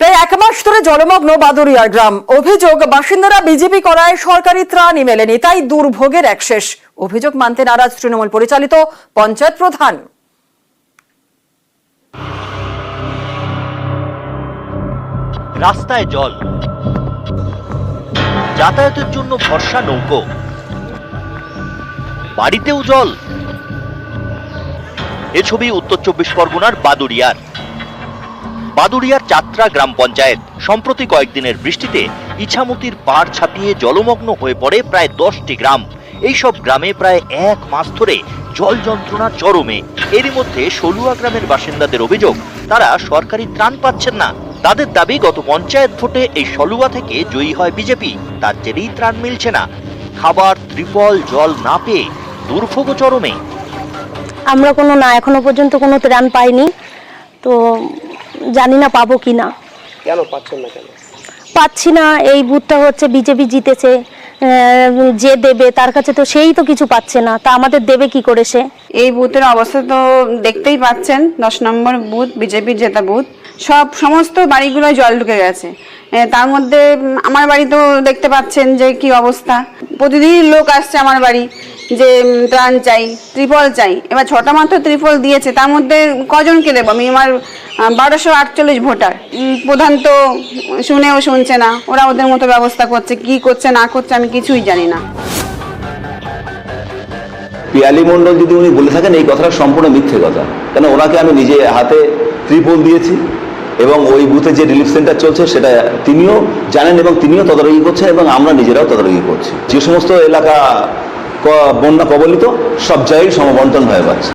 প্রায় এক মাস ধরে জলমগ্ন বাদুড়িয়ার গ্রাম। অভিযোগ, বাসিন্দারা বিজেপি করায় সরকারি ত্রাণই মেলেনি, তাই দুর্ভোগের এক শেষ। অভিযোগ মানতে নারাজ তৃণমূল পরিচালিত পঞ্চায়েত প্রধান। রাস্তায় জল, যাতায়াতের জন্য ভরসা নৌকো, বাড়িতেও জল। এ ছবি উত্তর 24 পরগনার বাদুড়িয়ার চাত্রা গ্রাম পঞ্চায়েত। সম্প্রতি কয়েকদিনের বৃষ্টিতে ইছামতির পাড় ছাপিয়ে জলমগ্ন হয়ে পড়ে প্রায় 10টি গ্রাম। এইসব গ্রামে প্রায় এক মাস ধরে জল যন্ত্রণা চরমে। এরই মধ্যে সলুয়া গ্রামের বাসিন্দাদের অভিযোগ, তারা সরকারি ত্রাণ পাচ্ছেন না। তাদের দাবি, গত পঞ্চায়েত ভোটে এই সলুয়া থেকে জয়ী হয় বিজেপি, তার জেরেই ত্রাণ মিলছে না। খাবার, ত্রিপল, জল না পেয়ে দুর্ভোগ চরমে। আমরা এখনো পর্যন্ত কোনো ত্রাণ পাইনি, তো জানি না পাবো কিনা। কেন পাচ্ছেন না? কেন পাচ্ছি না? এই বুথটা হচ্ছে বিজেপি জিতেছে, যে দেবে তার কাছে তো সেই তো কিছু পাচ্ছে না, তা আমাদের দেবে কি করে সে? এই বুথের অবস্থা তো দেখতেই পাচ্ছেন, 10 নম্বর বুথ, বিজেপির জেতা বুথ। সমস্ত বাড়িগুলোয় জল ঢুকে গেছে। তার মধ্যে আমার বাড়ি তো দেখতে পাচ্ছেন যে কি অবস্থা। প্রতিদিন লোক আসছে আমার বাড়ি যে ত্রাণ চাই, ত্রিপল চাই। এবার 6টা মাত্র ত্রিপল দিয়েছে, তার মধ্যে কজনকে দেবো আমি? আমার 1248 ভোটার। প্রধান তো শুনেও শুনছে না, ওরা ওদের মতো ব্যবস্থা করছে, কি করছে না করছে আমি কিছুই জানি না। পিয়ালি মণ্ডল যদি উনি বলে থাকেন, এই কথাটা সম্পূর্ণ মিথ্যে কথা। কেন, ওনাকে আমি নিজে হাতে ত্রিপল দিয়েছি এবং ওই বুথে যে রিলিফ সেন্টার চলছে সেটা তিনিও জানেন এবং তিনিও তদারকি করছেন এবং আমরা নিজেরাও তদারকি করছি। যে সমস্ত এলাকা বন্যা কবলিত, সব জায়গায় সমবন্টন হয়ে পাচ্ছে।